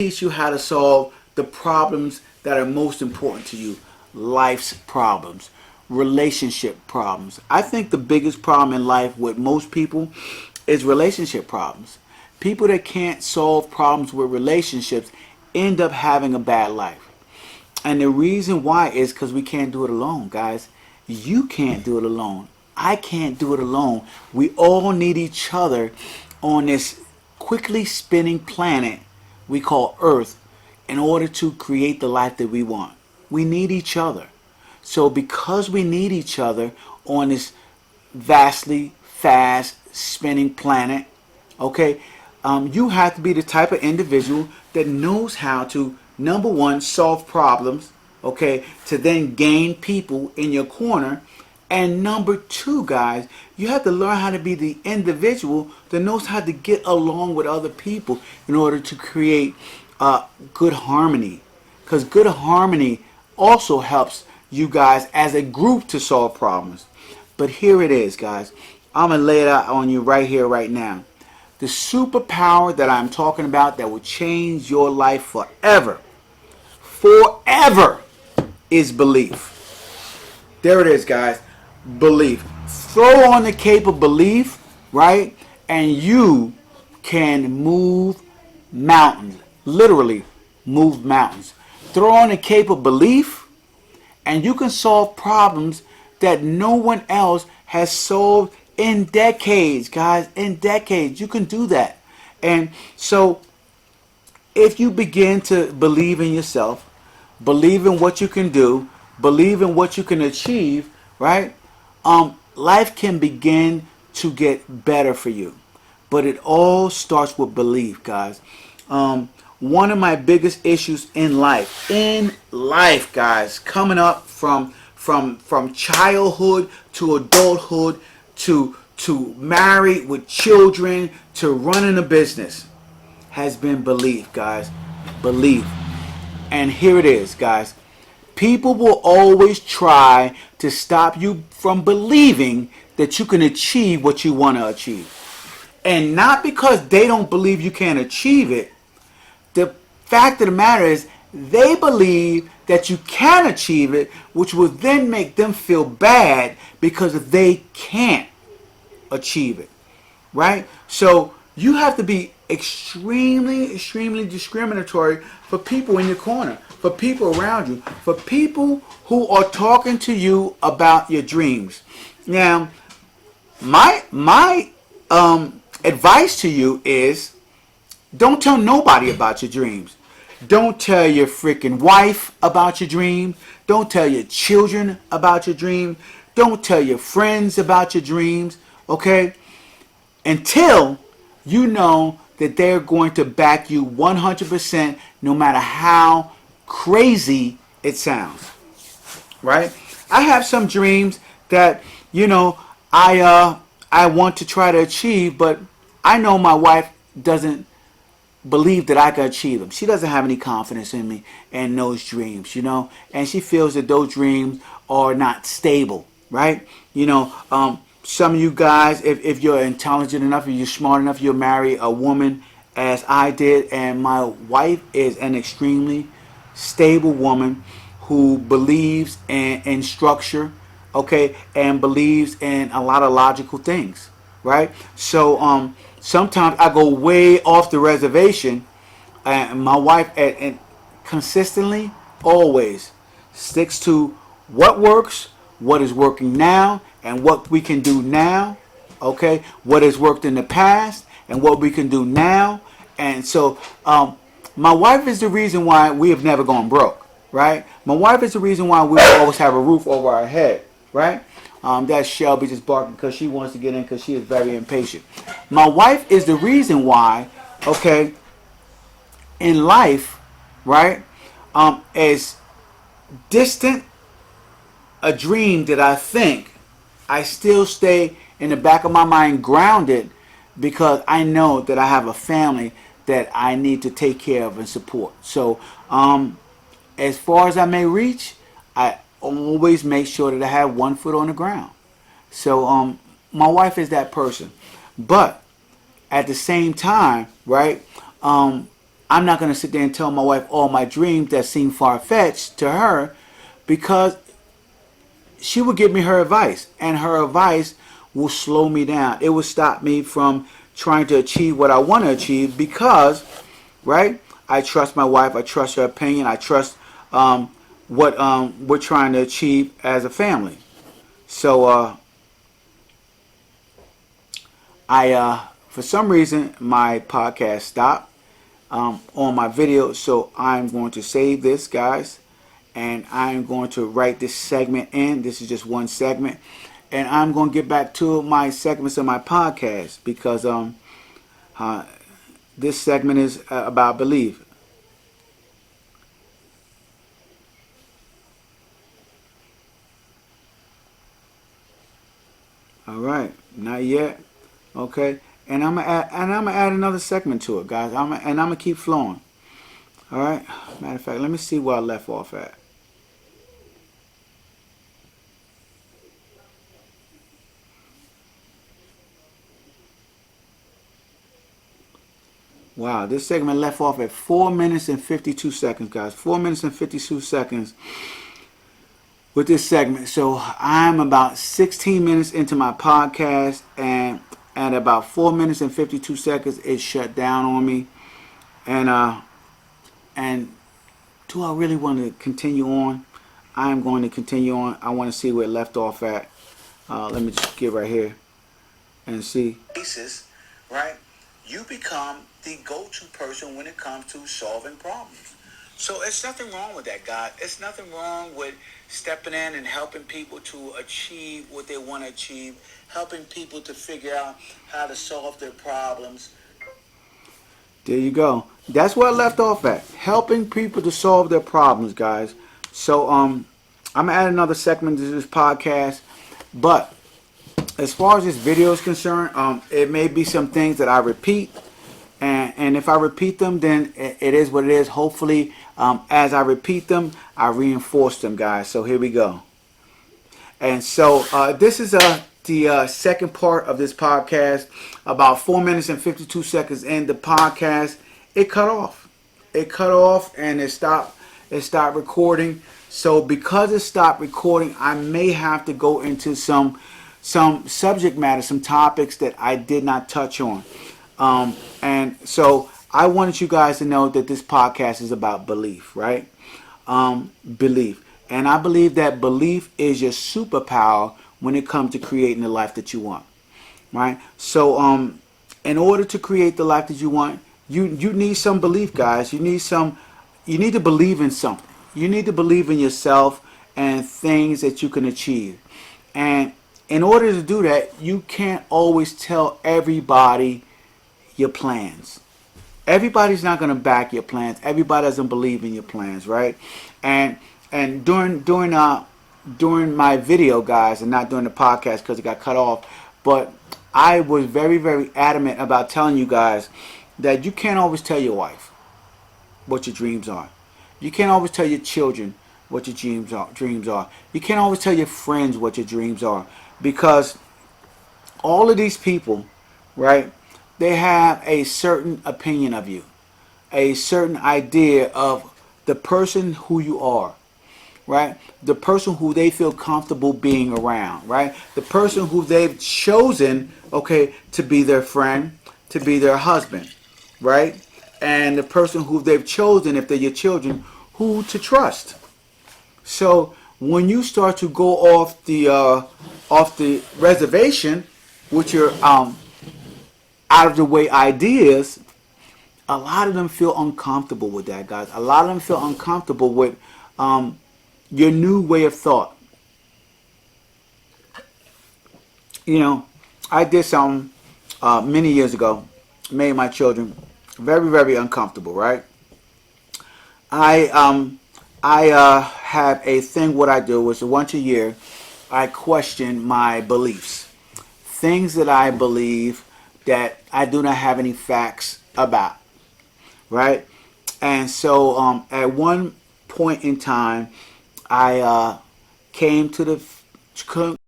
teach you how to solve the problems that are most important to you. Life's problems, relationship problems. I think the biggest problem in life with most people is relationship problems. People that can't solve problems with relationships end up having a bad life. And the reason why is because we can't do it alone, guys. You can't do it alone. I can't do it alone. We all need each other on this quickly spinning planet we call Earth in order to create the life that we want. We need each other. So because we need each other on this vastly fast spinning planet, okay, you have to be the type of individual that knows how to, number one, solve problems, okay, to then gain people in your corner. And number two, guys, you have to learn how to be the individual that knows how to get along with other people in order to create good harmony. Because good harmony also helps you guys as a group to solve problems. But here it is, guys. I'm going to lay it out on you right here, right now. The superpower that I'm talking about that will change your life forever, is belief. There it is, guys. Belief. Throw on the cape of belief, right? And you can move mountains. Literally move mountains. Throw on the cape of belief and you can solve problems that no one else has solved in decades, guys. In decades. You can do that. And so if you begin to believe in yourself, believe in what you can do, believe in what you can achieve, right? Life can begin to get better for you. But it all starts with belief, guys. One of my biggest issues in life, guys, coming up from childhood to adulthood to married with children to running a business, has been belief, guys. Belief. And here it is, guys. People will always try to stop you from believing that you can achieve what you want to achieve. And not because they don't believe you can achieve it. The fact of the matter is they believe that you can achieve it, which will then make them feel bad because they can't achieve it. Right? So you have to be extremely discriminatory for people in your corner, for people around you, for people who are talking to you about your dreams. Now, my advice to you is don't tell nobody about your dreams. Don't tell your freaking wife about your dreams. Don't tell your children about your dreams. Don't tell your friends about your dreams, okay? Until you know that they're going to back you 100% no matter how crazy it sounds, right? I have some dreams that, I want to try to achieve, but I know my wife doesn't believe that I can achieve them. She doesn't have any confidence in me and those dreams, and she feels that those dreams are not stable, right? Some of you guys, if you're intelligent enough, if you're smart enough, you'll marry a woman as I did, and my wife is an extremely stable woman who believes in structure, okay, and believes in a lot of logical things, right? So sometimes I go way off the reservation, and my wife and consistently always sticks to what works, what is working now, and what we can do now, okay? What has worked in the past and what we can do now. And so my wife is the reason why we have never gone broke, right? My wife is the reason why we always have a roof over our head, right? That's Shelby just barking because she wants to get in because she is very impatient. My wife is the reason why, okay, in life, right, as distant a dream that I think, I still stay in the back of my mind grounded because I know that I have a family that I need to take care of and support. So as far as I may reach, I always make sure that I have one foot on the ground. So my wife is that person. But at the same time, right, I'm not going to sit there and tell my wife all my dreams that seem far-fetched to her, because she will give me her advice, and her advice will slow me down. It will stop me from trying to achieve what I want to achieve, because, right, I trust my wife, I trust her opinion, I trust what we're trying to achieve as a family. So for some reason, my podcast stopped on my video, so I'm going to save this, guys, and I'm going to write this segment in. This is just one segment, and I'm going to get back to my segments of my podcast, because this segment is about belief. All right, not yet. Okay, and I'm gonna add another segment to it, guys. I'm gonna keep flowing. All right. Matter of fact, let me see where I left off at. Wow, this segment left off at 4 minutes and 52 seconds, guys. 4 minutes and 52 seconds with this segment. So I'm about 16 minutes into my podcast, and at about 4 minutes and 52 seconds, it shut down on me. And do I really want to continue on? I am going to continue on. I want to see where it left off at. Let me just get right here and see. Right? You become the go-to person when it comes to solving problems. So it's nothing wrong with that, guys. It's nothing wrong with stepping in and helping people to achieve what they want to achieve, helping people to figure out how to solve their problems. There you go. That's where I left off at. Helping people to solve their problems, guys. So I'm gonna add another segment to this podcast. But as far as this video is concerned, it may be some things that I repeat. And if I repeat them, then it is what it is. Hopefully, as I repeat them, I reinforce them, guys. So here we go. And so this is the second part of this podcast. About 4 minutes and 52 seconds in the podcast, it cut off. It cut off and it stopped. It stopped recording. So because it stopped recording, I may have to go into some subject matter, some topics that I did not touch on. And so I wanted you guys to know that this podcast is about belief, right? Belief. And I believe that belief is your superpower when it comes to creating the life that you want, right? So in order to create the life that you want, you need some belief, guys. You need to believe in something. You need to believe in yourself and things that you can achieve. And in order to do that, you can't always tell everybody your plans. Everybody's not going to back your plans. Everybody doesn't believe in your plans, right? And during my video, guys, and not during the podcast because it got cut off, but I was very, very adamant about telling you guys that you can't always tell your wife what your dreams are. You can't always tell your children what your dreams are. You can't always tell your friends what your dreams are, because all of these people, right, they have a certain opinion of you, a certain idea of the person who you are, right? The person who they feel comfortable being around, right? The person who they've chosen, okay, to be their friend, to be their husband, right? And the person who they've chosen, if they're your children, who to trust. So when you start to go off the reservation with your out of the way ideas, a lot of them feel uncomfortable with that, guys. A lot of them feel uncomfortable with your new way of thought. You know, I did something many years ago, made my children very, very uncomfortable, right? I have a thing. What I do is once a year, I question my beliefs, things that I believe that I do not have any facts about, right? And so at one point in time, I came to the